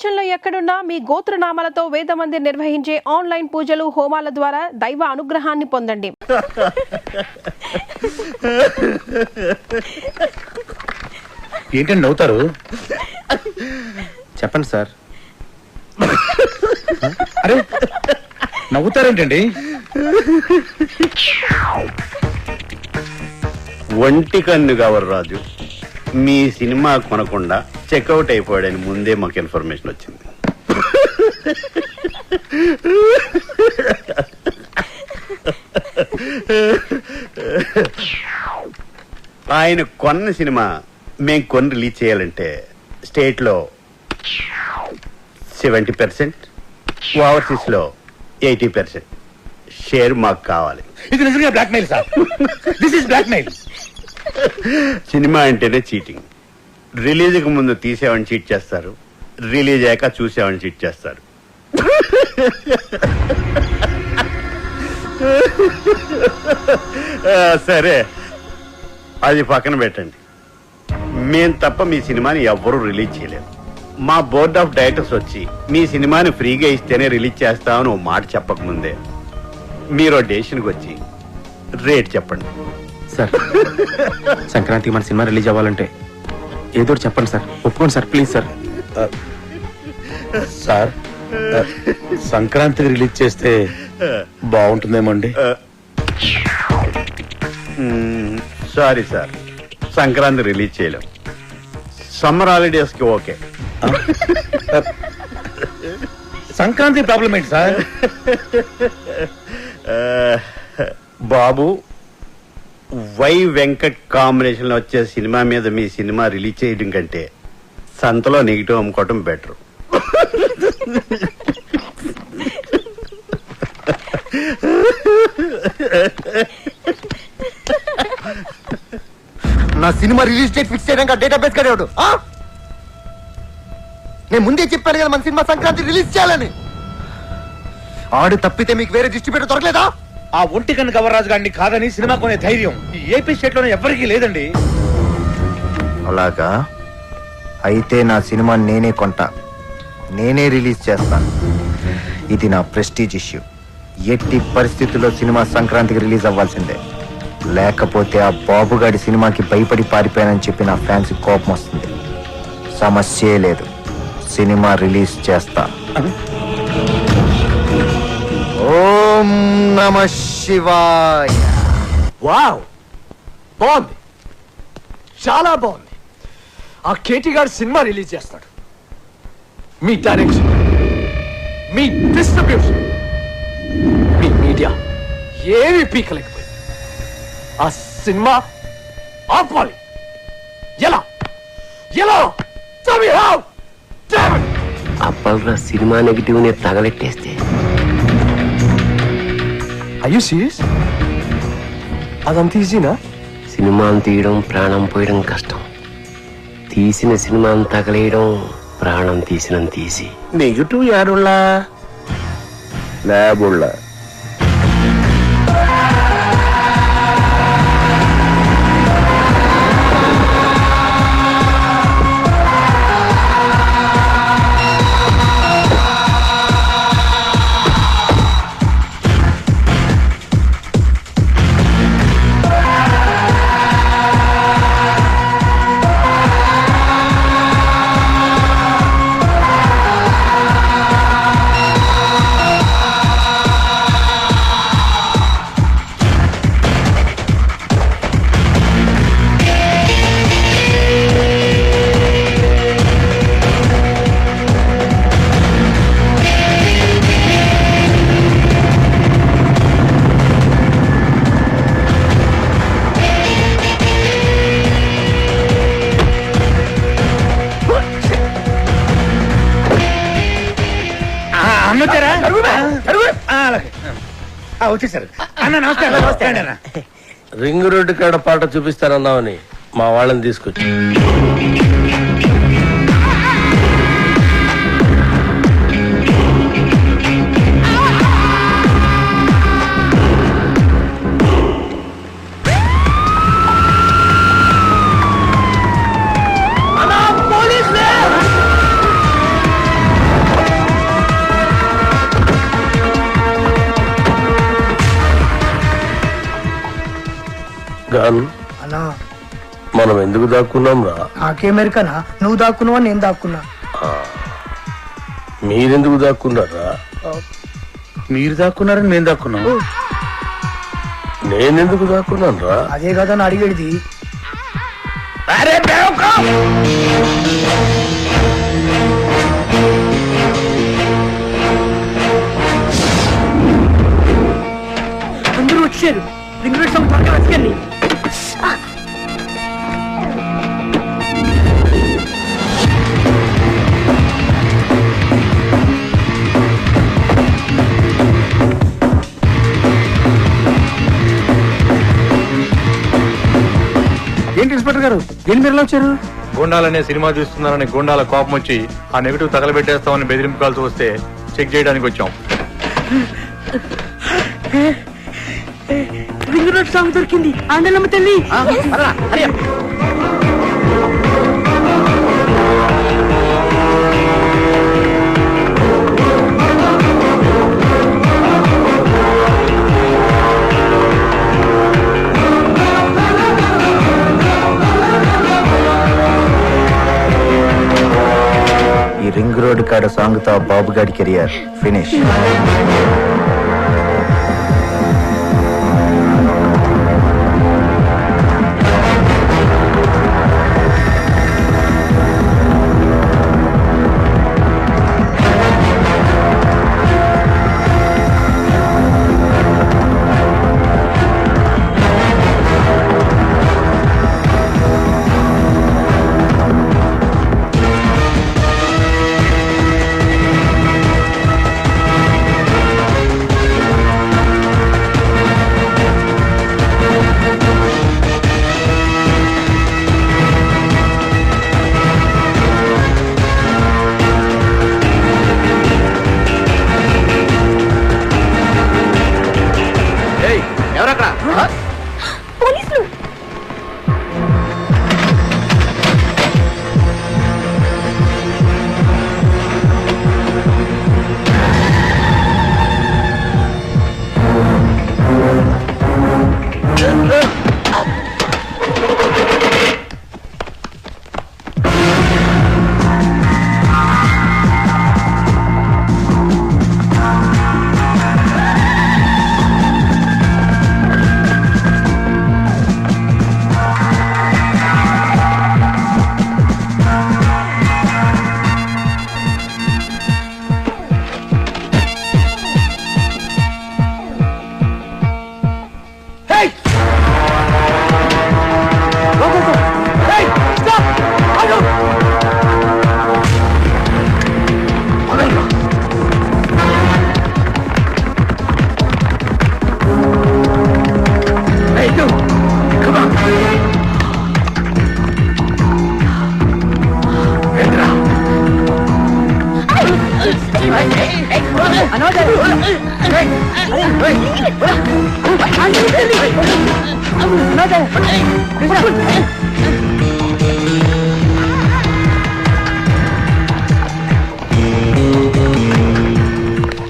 ప్రపంచంలో ఎక్కడున్నా మీ గోత్రనామాలతో వేదమందిర్ నిర్వహించే ఆన్లైన్ పూజలు హోమాల ద్వారా దైవ అనుగ్రహాన్ని పొందండి. ఏంటండి నవ్వుతారు? చెప్పండి సార్. అరే నవ్వుతారేంటండి? ఒంటి కన్ను గవర్రాజు మీ సినిమా కొనకుండా చెక్అవుట్ అయిపోయాడని ముందే మాకు ఇన్ఫర్మేషన్ వచ్చింది. ఆయన కొన్న సినిమా మేము కొని రిలీజ్ చేయాలంటే స్టేట్లో 70%, ఓవర్సీస్లో 80% షేర్ మాకు కావాలి. ఇది నిజంగా blackmail sir. This is blackmail. Cinema అంటేనే చీటింగ్. రిలీజ్కి ముందు తీసేవాడిని చీట్ చేస్తారు, రిలీజ్ అయ్యాక చూసేవాడిని చీట్ చేస్తారు. సరే అది పక్కన పెట్టండి. మేం తప్ప మీ సినిమాని ఎవ్వరూ రిలీజ్ చేయలేరు. మా బోర్డ్ ఆఫ్ డైరెక్టర్స్ వచ్చి మీ సినిమాని ఫ్రీగా ఇస్తేనే రిలీజ్ చేస్తామని ఓ మాట చెప్పకముందే మీరు డెసిషన్కి వచ్చి రేట్ చెప్పండి. సార్ సంక్రాంతికి మన సినిమా రిలీజ్ అవ్వాలంటే ఏదో ఒకటి చెప్పండి సార్. ఒప్పుకోండి సార్, ప్లీజ్ సార్. సార్ సంక్రాంతికి రిలీజ్ చేస్తే బాగుంటుందేమో అండి. సారీ సార్, సంక్రాంతి రిలీజ్ చేయలేం. సమ్మర్ హాలిడేస్కి ఓకే. సంక్రాంతి ప్రాబ్లం ఏంటి sir? Babu Y Venkat combination లో వచ్చే సినిమా మీద మీ సినిమా రిలీజ్ చేయడం కంటే సంతలో నెగిటివ్ అమ్ముకోవటం బెటర్. నా సినిమా రిలీజ్ డేట్ ఫిక్స్ చేయడానికి డేటాబేస్ కదేవాడు. నేను ముందే చెప్పాను కదా మన సినిమా సంక్రాంతి రిలీజ్ చేయాలని. ఆడు తప్పితే మీకు వేరే డిస్ట్రిబ్యూటర్ దొరకలేదా? ఆ ఒంటి కన్ను గవర్రాజు గారిని కాదని సినిమా కొనే ధైర్యం ఈ ఏపీ స్టేట్ లోనే ఎవరికీ లేదండి. అలాగా అయితే నా సినిమా నేనే కొంటా, నేనే రిలీజ్ చేస్తాను. ఇది నా ప్రెస్టీజ్ ఇష్యూ. ఎట్టి పరిస్థితుల్లో సినిమా సంక్రాంతికి రిలీజ్ అవ్వాల్సిందే. లేకపోతే ఆ బాబుగాడి సినిమాకి భయపడి పారిపోయానని చెప్పి నా ఫ్యాన్స్ కోపం వస్తుంది. సమస్యే లేదు, సినిమా రిలీజ్ చేస్తా. ఓం నమః శివాయ. వావ్, బాగుంది, చాలా బాగుంది. ఆ కేటీ గారు సినిమా రిలీజ్ చేస్తాడు. మీ డైరెక్షన్, మీ డిస్ట్రిబ్యూషన్, మీ మీడియా ఏమి పీకలేకపోయింది. ఆ సినిమా ఆపాలి. ఎలా ఎలా అప్పల్రా సినిమా నెగిటివ్ ని తగలెట్టేస్తే. Are you serious? అదంత ఈజీనా? సినిమాను తీయడం ప్రాణం పోయడం కష్టం. తీసిన సినిమాను తగలేయడం ప్రాణం తీసినంత తీసి. నెగిటివ్ యారులా ల్యాబుల్లా. వచ్చేసారు అన్న. నమస్కారం. రింగ్ రోడ్డు కాడ పాట చూపిస్తానన్నావని మా వాళ్ళని తీసుకొచ్చి గన్ అన్నా మనం ఎందుకు దాక్కున్నాం రా? నాకేమెరికనా నువ్వు దాక్కున్నావా నేను దాక్కున్నా? మీరెందుకు దాక్కున్నారా? మీరు దాక్కున్నారని మేము దాక్కున్నాం. నేనెందుకు దాక్కున్నాను రా? అదే కదా నా అడిగేది. అరే బేవకూఫ్! అందరూ వచ్చారు. రింగ్ రోడ్ సాంగ్ త్వరగా వచ్చేయండి. ఏంటి ఇన్స్పెక్టర్ గారు ఏం మీరు వచ్చారు? గోండాలనే సినిమా చూస్తున్నారని గోండాల కోపం వచ్చి ఆ నెగటివ్ తగలబెట్టేస్తామని బెదిరింపు కాల్సి వస్తే చెక్ చేయడానికి వచ్చాం. రింగ్ రోడ్ సాంగ్ దొరికింది. ఆండలమ్మ తల్లి. ఈ రింగ్ రోడ్ కాడ సాంగ్ తో బాబు గారి కెరియర్ ఫినిష్.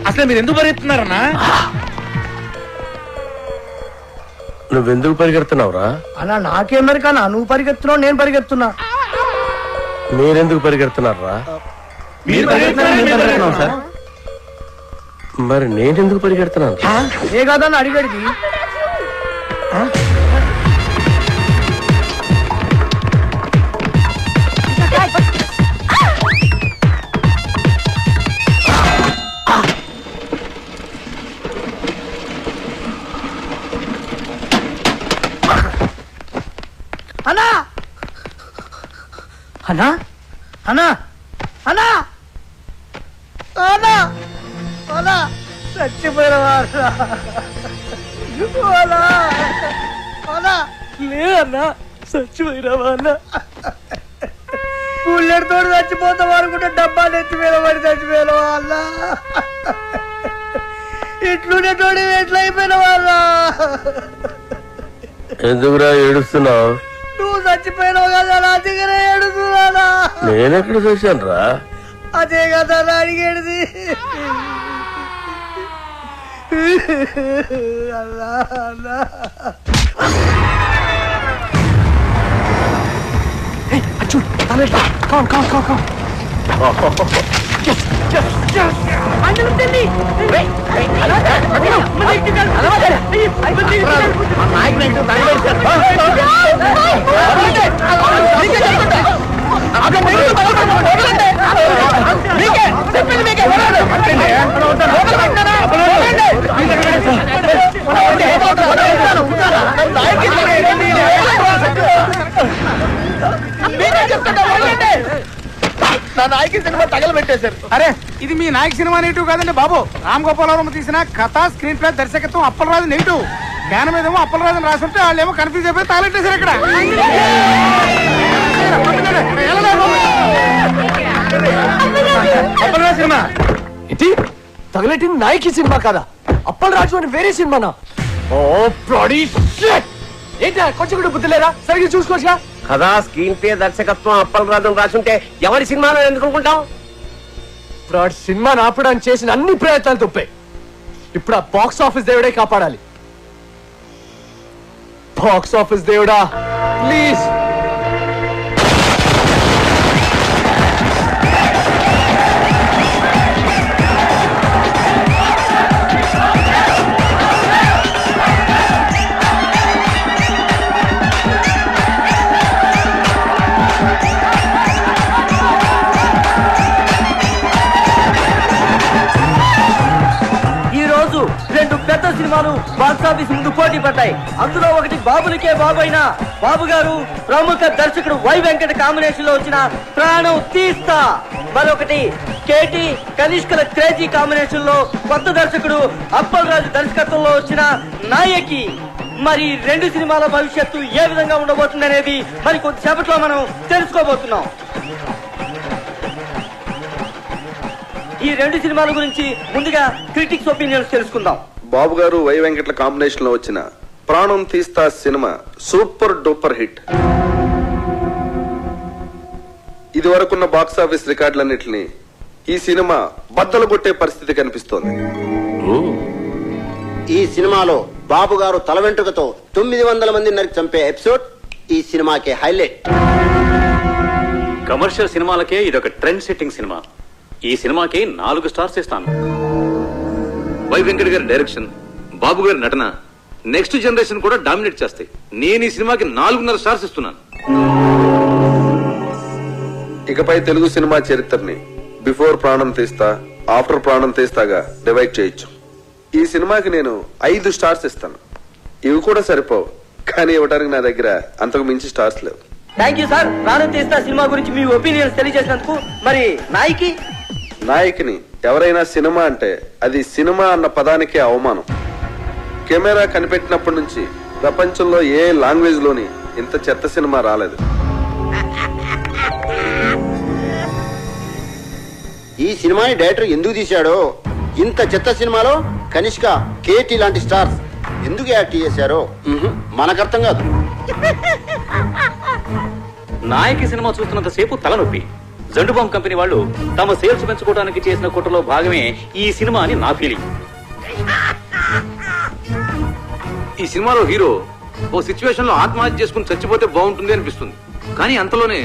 అసలు మీరు ఎందుకు పరిగెత్తున్నారన్నా? నువ్వెందుకు పరిగెడుతున్నావురా? అలా నాకేమెరికనా నువ్వు పరిగెత్తున్నావు నేను పరిగెత్తున్నా. మీరెందుకు పరిగెడుతున్నారా? మీరు పరిగెత్తున్నారని సార్ మరి నేనెందుకు పరిగెడుతున్నాను? ఏ కదా నా అడిగేది. అన్నా అన్నా అన్నా అన్నా అన్నా అన్నా చచ్చిపోయిన వారా లేదన్నా చచ్చిపోయిన వాళ్ళ బుల్లెట్ తోడు చచ్చిపోతాం అనుకుంటే డబ్బాలు ఎత్తిపోయిన వాడు చచ్చిపోయిన వాళ్ళ ఇట్లుండేటోడు ఎట్లా అయిపోయిన వాళ్ళ. ఎందుకురా ఏడుస్తున్నావు? నువ్వు చచ్చిపోయినావు కదా నా దగ్గర ఏడుస్తున్నానా? నేనెక్కడ చూశాను రా? అదే కదా నా అడిగేది. అల్లా అల్లా నా నాయకి సినిమా తగలబెట్టేశారు. అరే ఇది మీ నాయక సినిమా నెగిటివ్ కాదండి బాబు. రామ్ గోపాలవరం తీసిన కథ స్క్రీన్ ప్లే దర్శకత్వం అప్పలరాజు నెగిటివ్. జ్ఞానం ఏదేమో అప్పలరాజు రాసుంటే వాళ్ళు ఏమో కన్ఫ్యూజ్ అయిపోయి తగలెట్టేశారు ఇక్కడ. అప్పలరాజు సినిమా ఏంటి తగలెట్టింది నాయకి సినిమా కాదా? అప్పలరాజు అని వేరే సినిమానా? ఓ బ్లడీ షిట్! ఏంటా కొంచెం కూడా బుద్ధి లేదా? సరిగ్గా చూసుకోవచ్చుగా. కదా స్క్రీన్ ప్లే దర్శకత్వం అప్పలరాజు రాసుంటే ఎవరి సినిమాలో ఎందుకు అనుకుంటాం? ఇప్పుడు ఆ సినిమాని ఆపడానికి చేసిన అన్ని ప్రయత్నాలు తప్పాయి. ఇప్పుడు ఆ బాక్స్ ఆఫీస్ దేవుడే కాపాడాలి. బాక్స్ ఆఫీస్ దేవుడా ప్లీజ్. రెండు పెద్ద సినిమాలు బాక్స్ ఆఫీస్ ముందు పోటీ పడ్డాయి. అందులో ఒకటి బాబులకే బాబు అయిన బాబు గారు ప్రముఖ దర్శకుడు వై వెంకట కాంబినేషన్ లో వచ్చిన ప్రాణం తీస్తా, మరొకటి కేటీ కనిష్కల క్రేజీ కాంబినేషన్ లో కొత్త దర్శకుడు అప్పలరాజు దర్శకత్వంలో వచ్చిన నాయకి. మరి రెండు సినిమాల భవిష్యత్తు ఏ విధంగా ఉండబోతుంది అనేది మరి కొద్దిసేపట్లో మనం తెలుసుకోబోతున్నాం. ఈ రెండు సినిమాల గురించి ముందుగా క్రిటిక్స్ ఒపీనియన్స్ తెలుసుకుందాం. బాబు గారు వై వెంకట్ల కాంబినేషన్ లో వచ్చిన ప్రాణం తీస్తా సినిమా సూపర్ డూపర్ హిట్. ఇది వరకున్న బాక్స్ ఆఫీస్ రికార్డులన్నింటినీ ఈ సినిమా బద్దలు కొట్టే పరిస్థితి కనిపిస్తోంది. ఈ సినిమాలో బాబు గారు తల వెంట్రుకతో 900 మంది నరికి చంపే ఎపిసోడ్ ఈ సినిమాకి హైలైట్. కమర్షియల్ సినిమాలకే ఇదొక ట్రెండ్ సెట్టింగ్ సినిమా. ఈ సినిమాకి 4 స్టార్స్ ఇస్తాను. వై వెంకట్ గారి డైరెక్షన్, బాబు గారి నటన నెక్స్ట్ జనరేషన్ కూడా డామినేట్ చేస్తాయి. నేను ఈ సినిమాకి 4.5 స్టార్స్ ఇస్తున్నాను. ఇకపై తెలుగు సినిమా చరిత్రని బిఫోర్ ప్రాణం తీస్తా, ఆఫ్టర్ ప్రాణం తీస్తాగా డివైడ్ చేయొచ్చు. ఈ సినిమాకి నేను 5 స్టార్స్ ఇస్తాను. ఇవి కూడా సరిపోవు, కానీ ఇవ్వడానికి నా దగ్గర అంతకు మించి స్టార్స్ లేవు. Thank you sir. ప్రాణం తీస్తా సినిమా గురించి మీ ఒపీనియన్స్ తెలియజేసినందుకు. మరి నాయకిని ఎవరైనా సినిమా అంటే అది సినిమా అన్న పదానికే అవమానం. కెమెరా కనిపెట్టినప్పటి నుంచి ప్రపంచంలో ఏ లాంగ్వేజ్ లోని ఇంత చెత్త సినిమా రాలేదు. ఈ సినిమాని డైరెక్టర్ ఎందుకు తీశాడో, ఇంత చెత్త సినిమాలో కనిష్క, కేటీ లాంటి స్టార్స్ ఎందుకు యాక్ట్ చేశారో మనకు అర్థం కాదు. నాయకి సినిమా చూస్తున్నంత సేపు తలనొప్పి. జండుబాంబ్ కంపెనీ వాళ్ళు తమ సేల్స్ పెంచుకోవడానికి చేసిన కుట్రలో భాగమే ఈ సినిమా అని నా ఫీలింగ్. ఈ సినిమాలో హీరో ఓ సిచ్యువేషన్ లో ఆత్మహత్య చేసుకుని చచ్చిపోతే బాగుంటుంది అనిపిస్తుంది. కానీ అంతలోనే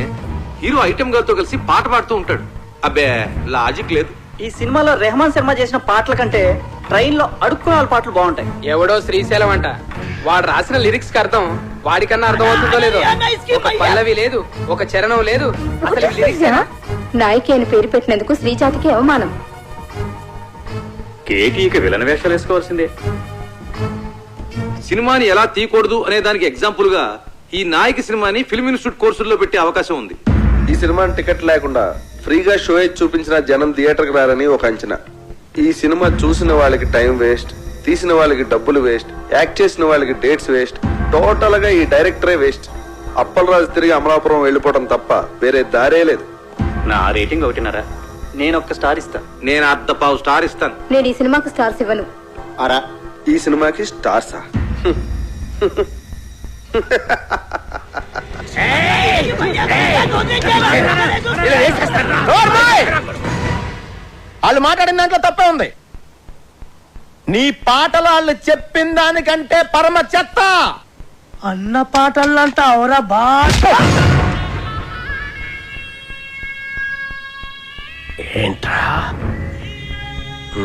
హీరో ఐటెం గారితో కలిసి పాట పాడుతూ ఉంటాడు. అబ్బే లాజిక్ లేదు. ఈ సినిమాలో రెహమాన్ శర్మ చేసిన పాటల కంటే ట్రైన్ లో అడుక్కునే వాళ్ళ పాటలు బాగుంటాయి. ఎవడో శ్రీశైలం అంట, వాడు రాసిన లిరిక్స్ కి అర్థం వాడికన్నా అర్థం అవుతుందో లేదో. ఒక పల్లవి లేదు, ఒక చరణం లేదు. నాయకి అని పేరు పెట్టినందుకు శ్రీజాతికి అవమానం. కేటీకి విలన్ వేషాలు వేసుకోవాల్సిందే. సినిమాని ఎలా తీయకూడదు అనే దానికి ఎగ్జాంపుల్ గా ఈ నాయకి సినిమాని ఫిల్మ్ ఇన్స్టిట్యూట్ కోర్సుల్లో పెట్టే అవకాశం ఉంది. ఈ సినిమాని టికెట్ లేకుండా ఫ్రీగా షో చూపించిన జనం థియేటర్కి రారని ఒక అంచనా. ఈ సినిమా చూసిన వాళ్ళకి టైం వేస్ట్, తీసిన వాళ్ళకి డబ్బులు వేస్ట్, యాక్ట్ చేసిన వాళ్ళకి డేట్స్ వేస్ట్, టోటల్ గా ఈ డైరెక్టరే వేస్ట్. అప్పలరాజు తిరిగి అమలాపురం వెళ్ళిపోవడం తప్ప వేరే దారే లేదు. నా రేటింగ్ 1.5. నేను 1 స్టార్ ఇస్తాను. నేను 1/2 స్టార్ ఇస్తాను. నేను ఈ సినిమాకు స్టార్స్ ఇవ్వను. అరా ఈ సినిమాకి స్టార్సా? వాళ్ళు మాట్లాడిన దాంట్లో తప్పే ఉంది. నీ పాటలు వాళ్ళు చెప్పిన దానికంటే పరమ చెత్త. అన్న పాటలంతా అవరా బా. ఏంట్రా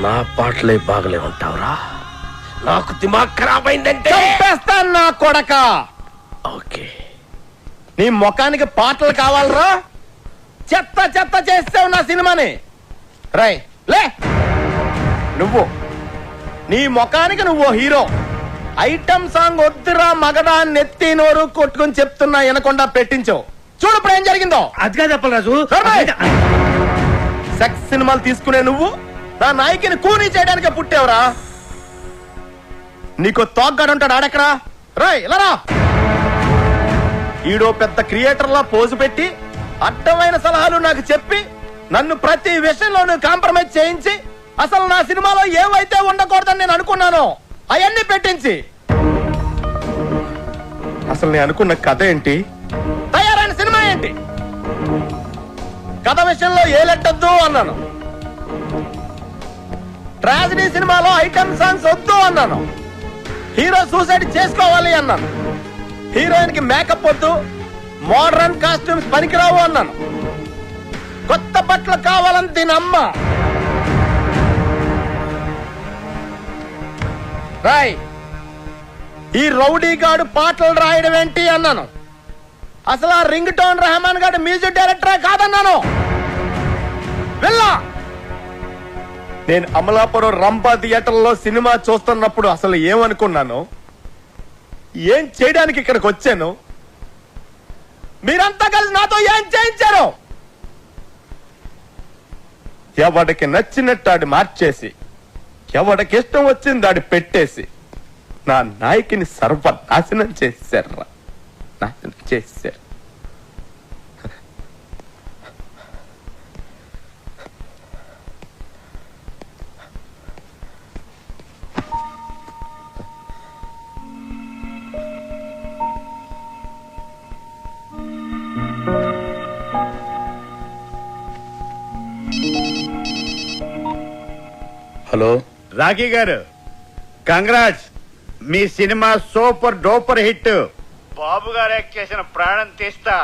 నా పాటలే బాగలే ఉంటావురా? నాకు దిమాగ్ ఖరాబ్ అయిందంటే చంపేస్తాను నా కొడక. ఓకే, నీ ముఖానికి పాటలు కావాలరా? చెత్త చెత్త చేస్తావు నా సినిమాని. రై లే, నువ్వు నీ ముఖానికి నువ్వు హీరో. ఐటమ్ సాంగ్ వద్దురా మగడా నెత్తి నోరు కొట్టుకుని చెప్తున్నా వినకుండా పెట్టించావు. చూడు ఇప్పుడు ఏం జరిగిందో. అదిగా చెప్పాలి రాజు. సెక్స్ సినిమాలు తీసుకునే నువ్వు నా నాయకిని కూనీ చేయడానికే పుట్టావురా. నీకు తోగ్గాడుంటాడు ఆడెక్కడా? రాయ్ ఇలా. ఈడో పెద్ద క్రియేటర్ లా పోజు పెట్టి అడ్డమైన సలహాలు నాకు చెప్పి నన్ను ప్రతి విషయంలోనూ కాంప్రమైజ్ చేయించి అసలు నా సినిమాలో ఏవైతే ఉండకూడదని నేను అనుకున్నానో అవన్నీ పెట్టించి అసలు నేను అనుకున్న కథ ఏంటి, తయారైన సినిమా ఏంటి? కథ విషయంలో ఏ లెట్టొద్దు అన్నాను. ట్రాజడీ సినిమాలో ఐటమ్ సాంగ్స్ వద్దు అన్నాను. హీరో సూసైడ్ చేసుకోవాలి అన్నాను. హీరోయిన్ కి మేకప్ వద్దు, మోడర్న్ కాస్ట్యూమ్స్ పనికిరావు అన్నాను. కొత్త బట్టలు కావాలని దీని అమ్మ. రాయ్, ఈ రౌడీ గాడు పాటలు రాయడం ఏంటి అన్నాను. అసలు ఆ రింగ్ టోన్ రెహమాన్ గారు మ్యూజిక్ డైరెక్టరే కాదన్నాను. వెళ్ళా. నేను అమలాపురం రంపా థియేటర్లో సినిమా చూస్తున్నప్పుడు అసలు ఏమనుకున్నాను, ఏం చేయడానికి ఇక్కడికి వచ్చాను, మీరంతా కలిసి నాతో ఏం చేయించారు? ఎవడికి నచ్చినట్టు ఆడి మార్చేసి ఎవడికి ఇష్టం వచ్చింది ఆడి పెట్టేసి నా నాయకిని సర్వనాశనం చేశారా, నాశనం చేశారు. హలో రాఖీ గారు, కంగ్రాట్స్. మీ సినిమా సూపర్ డూపర్ హిట్. బాబు గారు యాక్ట్ చేసిన ప్రాణం తీస్తా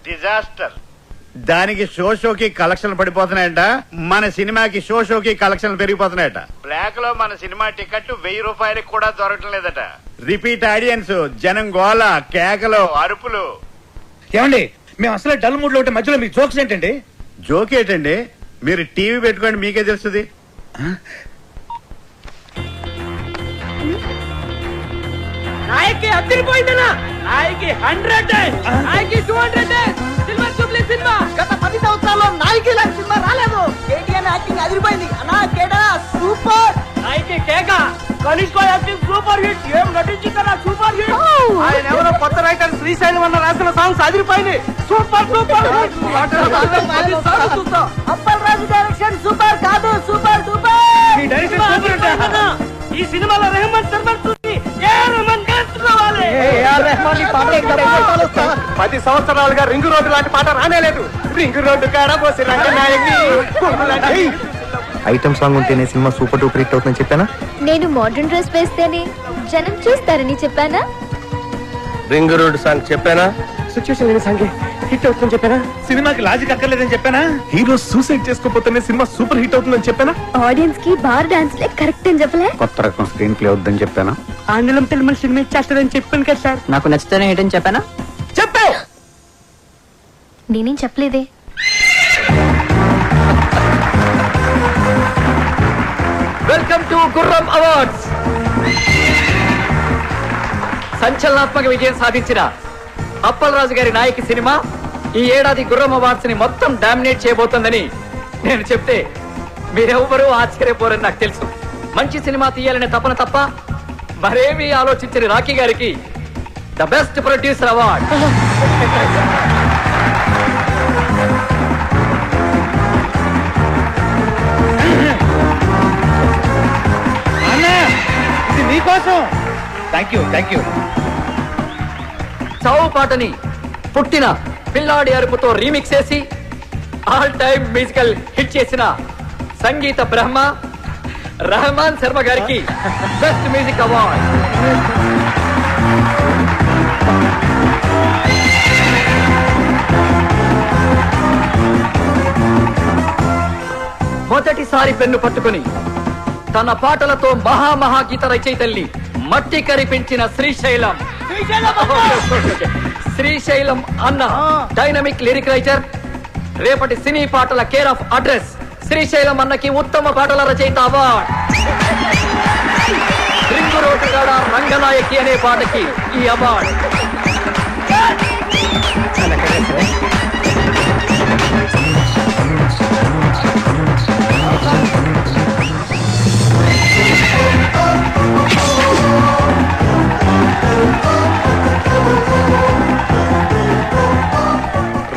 డిజాస్టర్. దానికి షోకి కలెక్షన్ పడిపోతున్నాయంట. మన సినిమాకి షోకి కలెక్షన్ పెరిగిపోతున్నాయట. బ్లాక్ లో మన సినిమా టికెట్ 1000 రూపాయలకి కూడా దొరకటం లేదట. రిపీట్ ఆడియన్స్, జనం గోల, కేకలు, అరుపులు. ఏమండి, మేము అసలు డల్ మూడ్ లో ఉంటే మధ్యలో మీ జోక్స్ ఏంటండి? జోక్ ఏంటండి? మీరు టీవీ పెట్టుకోండి, మీకే తెలుస్తుంది. నాయకి అదిరిపోయిందనా, నాయకి 100, నాయకి 200. సిల్వర్ జూబ్లీ సినిమా గత 10 సంవత్సరాల్లో నాయకి లాంటి సినిమా రాలేదు. కేటీఆర్ యాక్టింగ్ అదిరిపోయింది అన్నా. కేడా సూపర్. నాయకి కేక కనిష్కో యాక్టింగ్ సూపర్ హిట్. ఏం నటించిందన్నా, సూపర్ హిట్. ఆయన ఎవరో కొత్త రైటర్ శ్రీశైలం అన్న రాసిన సాంగ్స్ అదిరిపోయింది. Super super hit. Appal Raju direction super కాదు, సూపర్ డూపర్. ఈ డైరెక్షన్ సూపర్ ఉంటా. ఈ సినిమాలో రెహమాన్ సర్వర్ చూసి ఏ రెహమాన్ కావాలి. 10 సంవత్సరాలుగా రింగు రోడ్డు లాంటి పాట రానేలేదు. రింగు రోడ్డు కాడబోసి రంగనాయకి. ఐటమ్ సాంగ్ ఉంటేనే సినిమా సూపర్ డూపర్ హిట్ అవుతుందని చెప్పానా? నేను మోడర్న్ డ్రెస్ వేస్తేనే జనం చూస్తారని చెప్పానా? రింగ్ రోడ్ సాంగ్ చెప్పానా? సిచ్యువేషన్ లేని సాంగ్ హిట్ అవుతుందని చెప్పానా? సినిమాకి లాజిక్ అక్కర్లేదని చెప్పానా? హీరో సూసైడ్ చేసుకోపోతేనే సినిమా సూపర్ హిట్ అవుతుందని చెప్పానా? ఆడియన్స్ కి బార్ డాన్స్ లే కరెక్ట్ అని చెప్పలే? కొత్త రకం స్క్రీన్ ప్లే వద్దని చెప్పానా? ఆంగ్లం తెలుగు సినిమా చేస్తారని చెప్పాను కదా సార్. నాకు నచ్చితేనే ఏంటని చెప్పానా? చెప్పావు. నేనేం చెప్పలేదే. వెల్కమ్ టు గుర్రం అవార్డ్స్. సంచలనాత్మక విజయం సాధించిన అప్పల్ రాజు గారి నాయకి సినిమా ఈ ఏడాది గుర్రం అవార్డ్స్ ని మొత్తం డామినేట్ చేయబోతోందని నేను చెప్తే మీరెవ్వరూ ఆశ్చర్యపోరని నాకు తెలుసు. మంచి సినిమా తీయాలనే తపన తప్ప మరేమీ ఆలోచించని రాఖీ గారికి ద బెస్ట్ ప్రొడ్యూసర్ అవార్డ్. ఇది మీకోసం. Thank you. చావు పాటని పుట్టిన పిల్లాడి అరుపుతో రీమిక్స్ చేసి ఆల్ టైమ్ మ్యూజికల్ హిట్ చేసిన సంగీత బ్రహ్మ రెహమాన్ శర్మ గారికి బెస్ట్ మ్యూజిక్ అవార్డ్. మొదటిసారి పెన్ను పట్టుకుని తన పాటలతో మహాగీత రచయితల్ని మట్టి కరిపించిన శ్రీశైలం శ్రీశైలం అన్న డైనమిక్ లిరిక్ రైటర్, రేపటి సినీ పాటల కేర్ ఆఫ్ అడ్రస్ శ్రీశైలం అన్నకి ఉత్తమ పాటల రచయిత అవార్డ్. రింగు రోడ్డుగాడ రంగనాయకి అనే పాటకి ఈ అవార్డ్.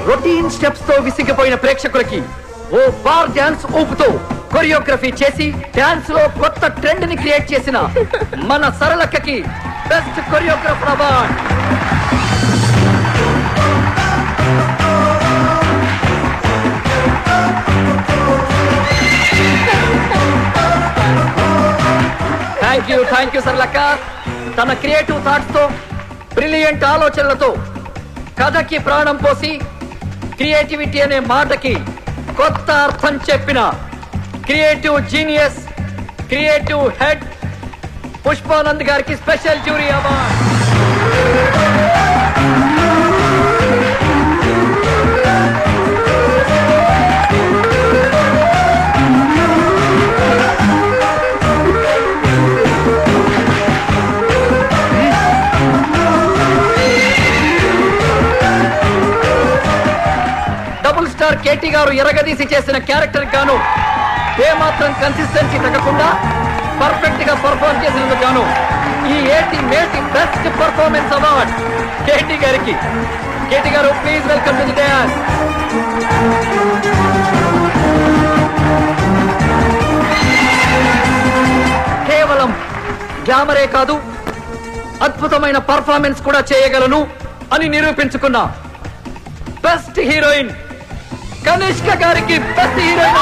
రొటీన్ స్టెప్స్ తో విసిగిపోయిన ప్రేక్షకులకి ఓ బార్ డాన్స్ ఊపుతో కొరియోగ్రఫీ చేసి డాన్స్ లో కొత్త ట్రెండ్ ని క్రియేట్ చేసిన మన సరళక్కకి best choreographer award. Thank you సరళక్క. తన క్రియేటివ్ థాట్స్ తో, బ్రిలియంట్ ఆలోచనలతో కథకి ప్రాణం పోసి క్రియేటివిటీ అనే మాటకి కొత్త అర్థం చెప్పిన creative genius, creative head Pushpanand గారికి special jury award. Double star KT గారు ఎరగదీసి చేసిన క్యారెక్టర్ గాను ఏమాత్రం కన్సిస్టెన్సీ తగ్గకుండా పర్ఫెక్ట్ గా పర్ఫార్మ్ చేసినందుకు గాను ఈ మేటి బెస్ట్ పర్ఫార్మెన్స్ అవార్డ్ కేటీ గారికి. కేటీ గారు please welcome to the dance. కేవలం గ్లామరే కాదు, అద్భుతమైన పర్ఫార్మెన్స్ కూడా చేయగలను అని నిరూపించుకున్నా బెస్ట్ హీరోయిన్ కనిష్క గారికి best heroine.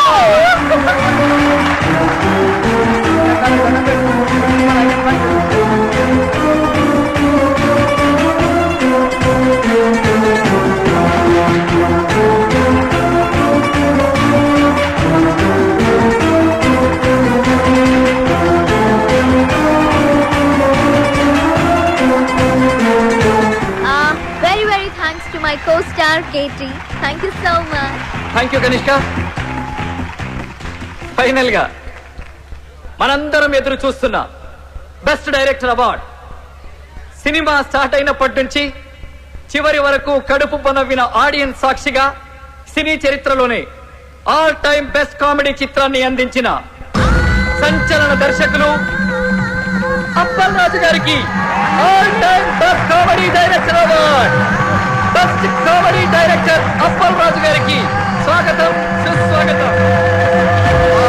Very thanks to my co-star Katie. Thank you so much. Thank you Kanishka. Final గా మనందరం ఎదురు చూస్తున్న best director award. Cinema start అయినప్పటి నుంచి చివరి వరకు కడుపు పనవ్విన ఆడియన్స్ సాక్షిగా సినీ చరిత్రలోనే ఆల్ టైమ్ బెస్ట్ కామెడీ చిత్రాన్ని అందించిన సంచలన దర్శకులు అప్పల్ రాజు గారికి ఆల్ టైమ్ బెస్ట్ కామెడీ